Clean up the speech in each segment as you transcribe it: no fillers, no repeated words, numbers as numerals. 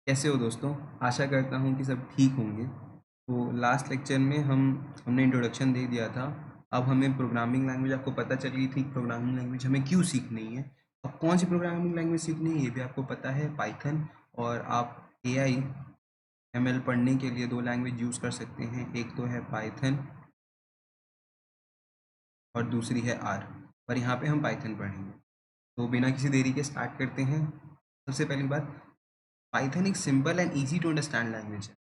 कैसे हो दोस्तों? आशा करता हूँ कि सब ठीक होंगे। तो लास्ट लेक्चर में हमने इंट्रोडक्शन दे दिया था। अब हमें प्रोग्रामिंग लैंग्वेज आपको पता चल गई थी, प्रोग्रामिंग लैंग्वेज हमें क्यों सीखनी है। अब कौन सी प्रोग्रामिंग लैंग्वेज सीखनी है ये भी आपको पता है, पाइथन। और आप एआई एमएल पढ़ने के लिए दो लैंग्वेज यूज़ कर सकते हैं, एक तो है पाइथन और दूसरी है आर। पर यहाँ पे हम पाइथन पढ़ेंगे। तो बिना किसी देरी के स्टार्ट करते हैं। सबसे पहली बात, पाइथन एक simple and easy to understand language है।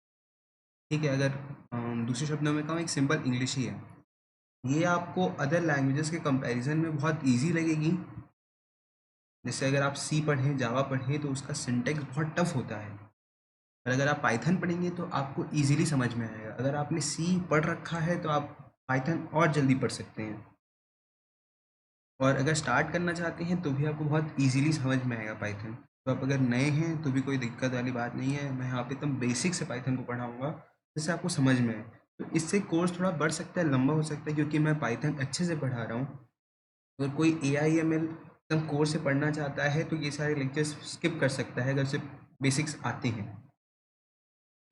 ठीक है, अगर दूसरे शब्दों में कहूँ, एक सिंपल इंग्लिश ही है। ये आपको अदर लैंग्वेजेस के कंपैरिजन में बहुत इजी लगेगी। जैसे अगर आप सी पढ़ें, जावा पढ़ें, तो उसका सिंटेक्स बहुत टफ होता है। और अगर आप पाइथन पढ़ेंगे तो आपको इजीली समझ में आएगा। अगर आपने सी पढ़ रखा है तो आप पाइथन और जल्दी पढ़ सकते हैं। और अगर स्टार्ट करना चाहते हैं तो भी आपको बहुत इजीली समझ में आएगा पाइथन। तो आप अगर नए हैं तो भी कोई दिक्कत वाली बात नहीं है। मैं यहाँ पे एकदम बेसिक से पाइथन को पढ़ाऊँगा जिससे आपको समझ में आए। तो इससे कोर्स थोड़ा बढ़ सकता है, लंबा हो सकता है, क्योंकि मैं पाइथन अच्छे से पढ़ा रहा हूँ। अगर कोई AIML एकदम कोर्स से पढ़ना चाहता है तो ये सारे लेक्चर्स स्किप कर सकता है अगर सिर्फ बेसिक्स आते हैं।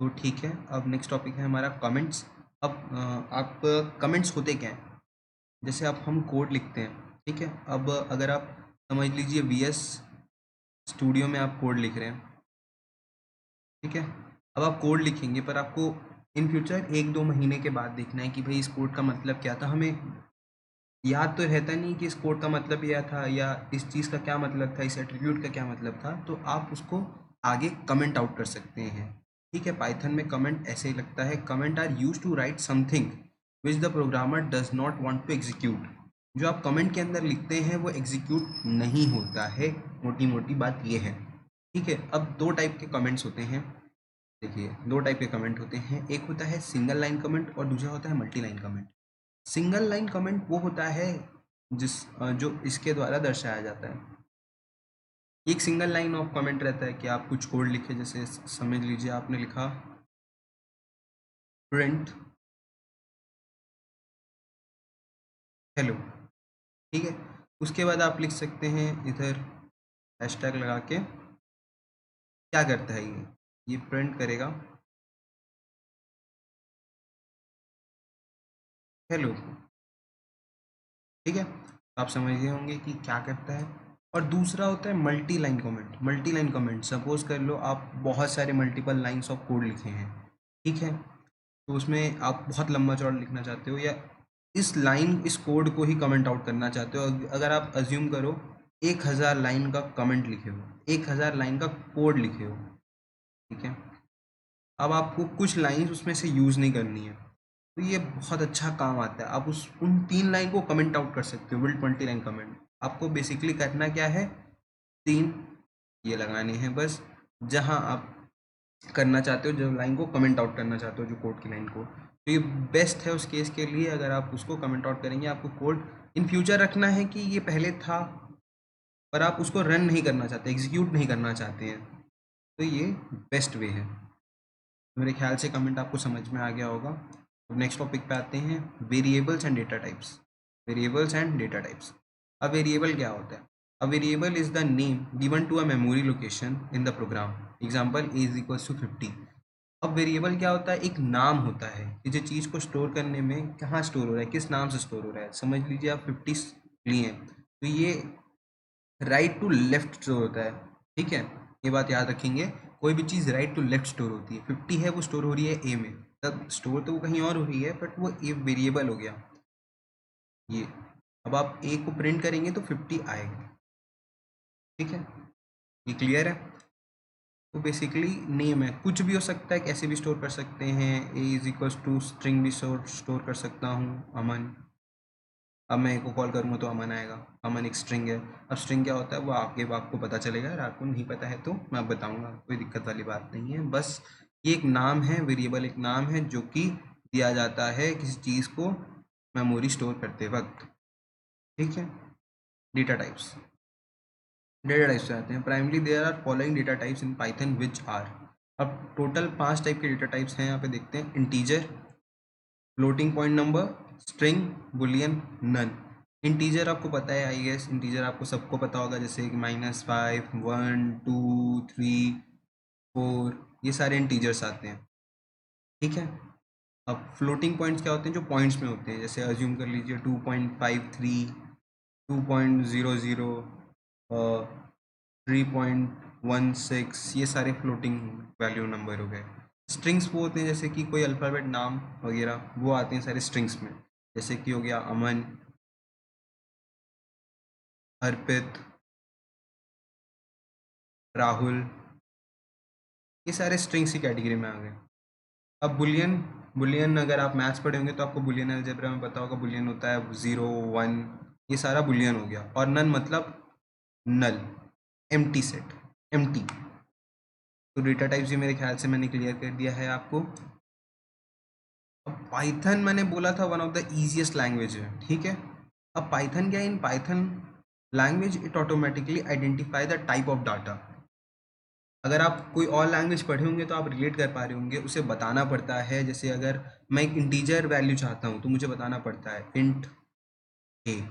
तो ठीक है, अब नेक्स्ट टॉपिक है हमारा कमेंट्स। अब आप कमेंट्स होते क्या हैं? जैसे अब हम कोड लिखते हैं, ठीक है। अब अगर आप समझ लीजिए VS स्टूडियो में आप कोड लिख रहे हैं, ठीक है। अब आप कोड लिखेंगे पर आपको इन फ्यूचर 1-2 महीने के बाद देखना है कि भाई इस कोड का मतलब क्या था। हमें याद तो रहता नहीं कि इस कोड का मतलब यह था या इस चीज़ का क्या मतलब था, इस एट्रीब्यूट का क्या मतलब था। तो आप उसको आगे कमेंट आउट कर सकते हैं। ठीक है, पाइथन में कमेंट ऐसे ही लगता है। Comment are use to write something which the programmer does not want to execute. जो आप कमेंट के अंदर लिखते हैं वो एग्जीक्यूट नहीं होता है। मोटी मोटी बात ये है। ठीक है, अब दो टाइप के कमेंट्स होते हैं। देखिए, दो टाइप के कमेंट होते हैं। एक होता है सिंगल लाइन कमेंट और दूसरा होता है multi line comment. Single line comment वो होता है जो इसके द्वारा दर्शाया जाता है। एक सिंगल लाइन ऑफ कमेंट रहता है कि आप कुछ कोड लिखे, जैसे समझ लीजिए आपने लिखा प्रिंट हेलो, ठीक है। उसके बाद आप लिख सकते हैं इधर हैशटैग लगा के। क्या करता है ये प्रिंट करेगा हेलो, ठीक है। तो आप समझ गए होंगे कि क्या करता है। और दूसरा होता है multi line comment. Multi line comment, suppose कर लो आप बहुत सारे मल्टीपल लाइंस ऑफ कोड लिखे हैं, ठीक है। तो उसमें आप बहुत लंबा चौड़ा लिखना चाहते हो या इस कोड को ही कमेंट आउट करना चाहते हो। अगर आप अज्यूम करो 1000 लाइन का कमेंट लिखे हो, 1000 लाइन का कोड लिखे हो, ठीक है। अब आपको कुछ लाइंस उसमें से यूज़ नहीं करनी है, तो ये बहुत अच्छा काम आता है। आप उस उन 3 लाइन को कमेंट आउट कर सकते हो, बिल्ड मल्टी लाइन कमेंट। आपको बेसिकली करना क्या है, 3 ये लगाने हैं बस, जहाँ आप करना चाहते हो, जो लाइन को कमेंट आउट करना चाहते हो, जो कोड की लाइन को। तो ये बेस्ट है उस केस के लिए। अगर आप उसको कमेंट आउट करेंगे, आपको कोड इन फ्यूचर रखना है कि ये पहले था, पर आप उसको रन नहीं करना चाहते, एग्जीक्यूट नहीं करना चाहते हैं, तो ये बेस्ट वे है। मेरे ख्याल से कमेंट आपको समझ में आ गया होगा। अब नेक्स्ट टॉपिक पे आते हैं, variables and data types. Variables and data types. अब वेरिएबल क्या होता है? A variable is the name given to a memory location in the program. Example A is equals to 50। अब वेरिएबल क्या होता है? एक नाम होता है कि जो चीज़ को स्टोर करने में कहाँ स्टोर हो रहा है, किस नाम से स्टोर हो रहा है। समझ लीजिए आप 50 लिए हैं, तो ये राइट टू लेफ्ट स्टोर होता है, ठीक है। ये बात याद रखेंगे, कोई भी चीज़ राइट टू लेफ्ट स्टोर होती है। 50 है, वो स्टोर हो रही है ए में, तब स्टोर तो वो कहीं और हो रही है, बट वो ए वेरिएबल हो गया ये। अब आप ए को प्रिंट करेंगे तो 50 आएगा, ठीक है। ये क्लियर है? तो बेसिकली नेम है, कुछ भी हो सकता है, कैसे भी स्टोर कर सकते हैं। ए इज इक्वल्स टू स्ट्रिंग भी स्टोर कर सकता हूँ, अमन। अब मैं ए को कॉल करूँगा तो अमन आएगा। अमन एक स्ट्रिंग है। अब स्ट्रिंग क्या होता है वो आगे आपको पता चलेगा, अगर आपको नहीं पता है तो मैं बताऊँगा, कोई दिक्कत वाली बात नहीं है। बस ये एक नाम है, वेरिएबल एक नाम है जो कि दिया जाता है किसी चीज़ को मेमोरी स्टोर करते वक्त, ठीक है। Data types. डेटा टाइप्स से आते हैं। Primarily there are following data types in Python which are. अब टोटल 5 टाइप के डेटा टाइप्स हैं, यहाँ पे देखते हैं। Integer, floating point number, string, boolean, none. Integer आपको पता है, आई गेस इंटीजर आपको सबको पता होगा, जैसे -5, 1, 2, 3, 4, ये सारे इंटीजर्स आते हैं। ठीक है, अब फ्लोटिंग पॉइंट्स क्या होते हैं, जो पॉइंट्स में होते हैं, जैसे अज्यूम कर लीजिए 2.53, 2.00, 3.16, ये सारे फ्लोटिंग वैल्यू नंबर हो गए। स्ट्रिंग्स वो होते हैं जैसे कि कोई अल्फ़ाबेट नाम वगैरह वो आते हैं सारे स्ट्रिंग्स में, जैसे कि हो गया अमन, अर्पित, राहुल, ये सारे स्ट्रिंग्स की कैटेगरी में आ गए। अब बुलियन, बुलियन अगर आप मैथ्स पढ़े होंगे तो आपको बुलियन अलजेब्रा में पता होगा, बुलियन होता है 0 1, ये सारा बुलियन हो गया। और नन मतलब नल, एम्प्टी सेट, एम्प्टी। तो डेटा टाइप्स भी मेरे ख्याल से मैंने क्लियर कर दिया है आपको। अब पाइथन मैंने बोला था one of the easiest language है, ठीक है। अब पाइथन क्या है, in Python language it automatically identify the type of data. अगर आप कोई और लैंग्वेज पढ़े होंगे तो आप रिलेट कर पा रहे होंगे, उसे बताना पड़ता है। जैसे अगर मैं एक इंटीजर वैल्यू चाहता हूँ तो मुझे बताना पड़ता है इंट ए।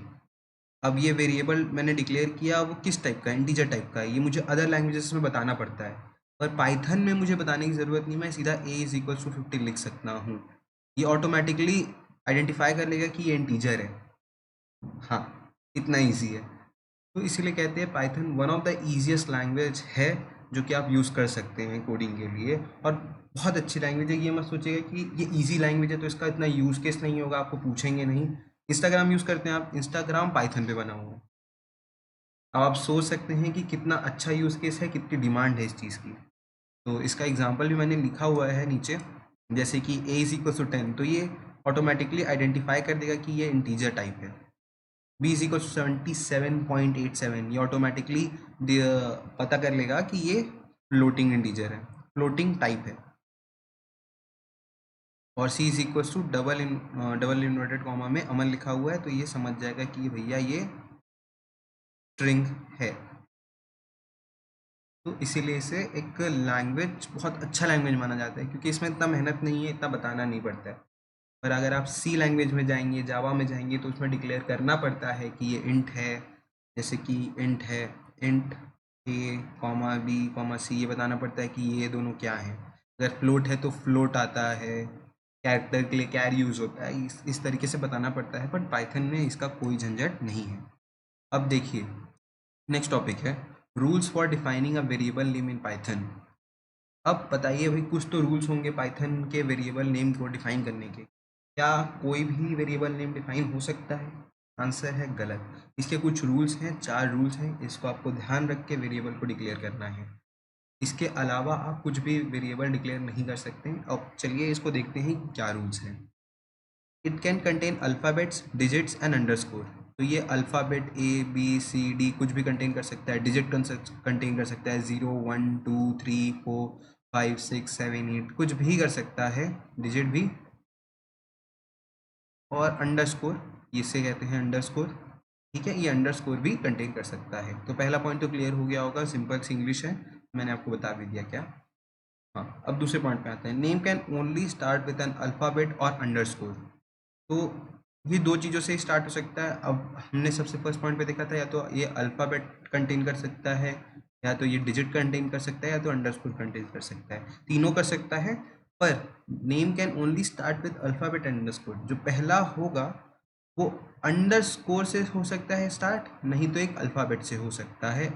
अब ये वेरिएबल मैंने डिक्लेयर किया, वो किस टाइप का है, इंटीजर टाइप का है, ये मुझे अदर लैंग्वेजेस में बताना पड़ता है। पर पाइथन में मुझे बताने की ज़रूरत नहीं, मैं सीधा a इज इक्वल टू 50 लिख सकता हूँ, ये ऑटोमेटिकली आइडेंटिफाई कर लेगा कि ये इंटीजर है। हाँ, इतना ईजी है। तो इसीलिए कहते हैं Python one of the easiest language है जो कि आप यूज़ कर सकते हैं कोडिंग के लिए, और बहुत अच्छी लैंग्वेज है। ये मत सोचिएगा कि ये इजी लैंग्वेज है तो इसका इतना यूज़ केस नहीं होगा, आपको पूछेंगे नहीं। इंस्टाग्राम यूज़ करते हैं आप, इंस्टाग्राम पाइथन पे बना हुआ है। अब आप सोच सकते हैं कि कितना अच्छा यूज़ केस है, कितनी डिमांड है इस चीज़ की। तो इसका एग्जाम्पल भी मैंने लिखा हुआ है नीचे, जैसे कि a इज इक्वल टू 10, तो ये ऑटोमेटिकली आइडेंटिफाई कर देगा कि ये इंटीजर टाइप है। b इज इक्वल टू 77.87, ये ऑटोमेटिकली पता कर लेगा कि ये फ्लोटिंग इंटीजर है, फ्लोटिंग टाइप है। और c is equal to double inverted comma में अमन लिखा हुआ है, तो ये समझ जाएगा कि भैया ये स्ट्रिंग है। तो इसीलिए इसे एक लैंग्वेज, बहुत अच्छा लैंग्वेज माना जाता है, क्योंकि इसमें इतना मेहनत नहीं है, इतना बताना नहीं पड़ता है। पर अगर आप सी लैंग्वेज में जाएंगे, जावा में जाएंगे, तो उसमें डिक्लेयर करना पड़ता है कि ये इंट है। जैसे कि इंट है, इंट ए कॉमा बी कॉमा सी, ये बताना पड़ता है कि ये दोनों क्या हैं। अगर फ्लोट है तो फ्लोट आता है, कैरेक्टर के लिए कैर यूज़ होता है, इस तरीके से बताना पड़ता है। बट पाइथन में इसका कोई झंझट नहीं है। अब देखिए, नेक्स्ट टॉपिक है rules for defining a variable name in Python. अब बताइए भाई, कुछ तो रूल्स होंगे पाइथन के वेरिएबल नेम को डिफाइन करने के। क्या कोई भी वेरिएबल नेम डिफाइन हो सकता है? आंसर है गलत। इसके कुछ रूल्स हैं, 4 रूल्स हैं, इसको आपको ध्यान रख के वेरिएबल को डिक्लेयर करना है। इसके अलावा आप कुछ भी वेरिएबल डिक्लेयर नहीं कर सकते। अब चलिए इसको देखते हैं क्या रूल्स हैं। It can contain alphabets, digits and underscore. तो ये alphabet A B C D कुछ भी कंटेन कर सकता है, डिजिट कंटेन कर सकता है, 0 1 2 3 4 5 6 7 8 कुछ भी कर सकता है, डिजिट भी। और अंडरस्कोर, इसे कहते हैं अंडरस्कोर, ठीक है, ये अंडरस्कोर भी कंटेन कर सकता है। तो पहला पॉइंट तो क्लियर हो गया होगा, सिंपल सी इंग्लिश है, मैंने आपको बता भी दिया क्या। हाँ, अब दूसरे पॉइंट पे आते हैं। Name can only start with N alphabet और अंडरस्कोर। तो ये 2 चीज़ों से स्टार्ट हो सकता है। अब हमने सबसे फर्स्ट पॉइंट पे देखा था, या तो ये अल्फ़ाबेट कंटेन कर सकता है, या तो ये डिजिट कंटेन कर सकता है, या तो अंडरस्कोर कंटेन कर सकता है, तीनों कर सकता है। पर name can only start with alphabet and underscore. जो पहला होगा वो अंडरस्कोर से हो सकता है स्टार्ट, नहीं तो एक अल्फ़ाबेट से हो सकता है।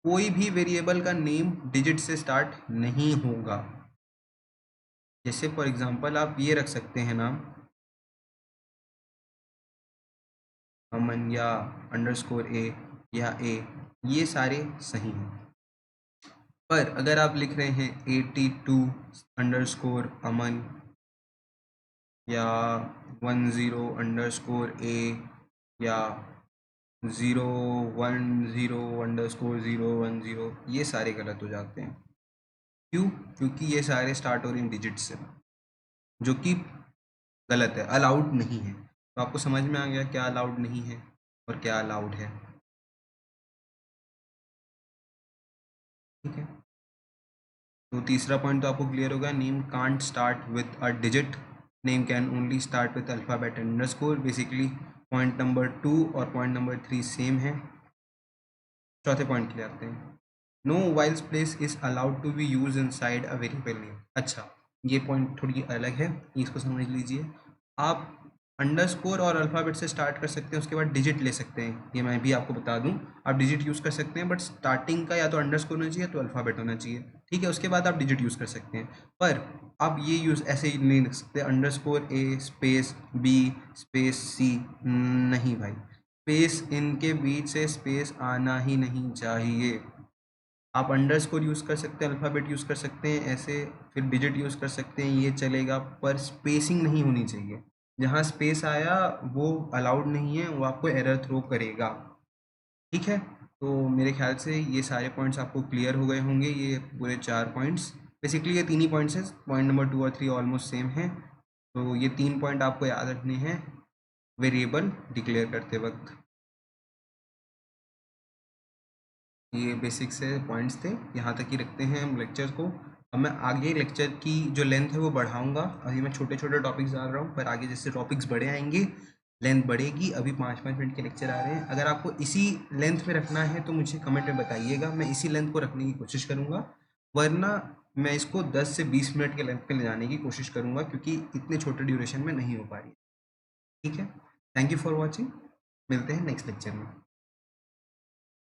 कोई भी वेरिएबल का नेम डिजिट से स्टार्ट नहीं होगा। जैसे फॉर एग्जांपल आप ये रख सकते हैं नाम अमन, या अंडरस्कोर ए, या ए, ये सारे सही हैं। पर अगर आप लिख रहे हैं 82 अंडरस्कोर अमन, या 10 अंडरस्कोर ए, या 010 अंडरस्कोर 010, ये सारे गलत हो जाते हैं। क्यों? क्योंकि ये सारे स्टार्ट हो रहे हैं डिजिट से, जो कि गलत है, अलाउड नहीं है। तो आपको समझ में आ गया क्या अलाउड नहीं है और क्या अलाउड है, ठीक है। तो तीसरा पॉइंट तो आपको क्लियर होगा, name can't start with a digit, name can only start with alphabet underscore. Basically point number 2 और पॉइंट नंबर 3 सेम है। चौथे पॉइंट के लिए आते हैं। No wild space is allowed to be use inside a variable name. अच्छा, ये point थोड़ी अलग है, इसको समझ लीजिए। आप अंडरस्कोर और अल्फ़ाबेट से स्टार्ट कर सकते हैं, उसके बाद डिजिट ले सकते हैं, ये मैं भी आपको बता दूं। आप डिजिट यूज़ कर सकते हैं, बट स्टार्टिंग का या तो अंडरस्कोर होना चाहिए या तो अल्फ़ाबेट होना चाहिए, ठीक है। उसके बाद आप डिजिट यूज़ कर सकते हैं, पर आप ये यूज़ ऐसे ही नहीं लिख सकते underscore A space B space C, नहीं भाई, स्पेस इनके बीच से स्पेस आना ही नहीं चाहिए। आप अंडरस्कोर यूज़ कर सकते हैं, अल्फ़ाबेट यूज़ कर सकते हैं ऐसे, फिर डिजिट यूज़ कर सकते हैं, ये चलेगा, पर स्पेसिंग नहीं होनी चाहिए। जहाँ स्पेस आया वो अलाउड नहीं है, वो आपको एरर थ्रो करेगा, ठीक है। तो मेरे ख्याल से ये सारे पॉइंट्स आपको क्लियर हो गए होंगे, ये पूरे 4 पॉइंट्स, बेसिकली ये 3 ही पॉइंट्स हैं, पॉइंट नंबर 2 और 3 ऑलमोस्ट सेम हैं। तो ये 3 पॉइंट आपको याद रखने हैं वेरिएबल डिक्लेयर करते वक्त। ये बेसिक से पॉइंट्स थे, यहाँ तक ही रखते हैं हम लेक्चर को। अब मैं आगे लेक्चर की जो लेंथ है वो बढ़ाऊंगा, अभी मैं छोटे छोटे टॉपिक्स डाल रहा हूँ, पर आगे जैसे टॉपिक्स बड़े आएंगे लेंथ बढ़ेगी। अभी 5-5 मिनट के लेक्चर आ रहे हैं, अगर आपको इसी लेंथ में रखना है तो मुझे कमेंट में बताइएगा, मैं इसी लेंथ को रखने की कोशिश करूँगा, वरना मैं इसको 10 से 20 मिनट के लेंथ पे ले जाने की कोशिश करूँगा, क्योंकि इतने छोटे ड्यूरेशन में नहीं हो पा रही है, ठीक है। थैंक यू फॉर वॉचिंग, मिलते हैं नेक्स्ट लेक्चर में।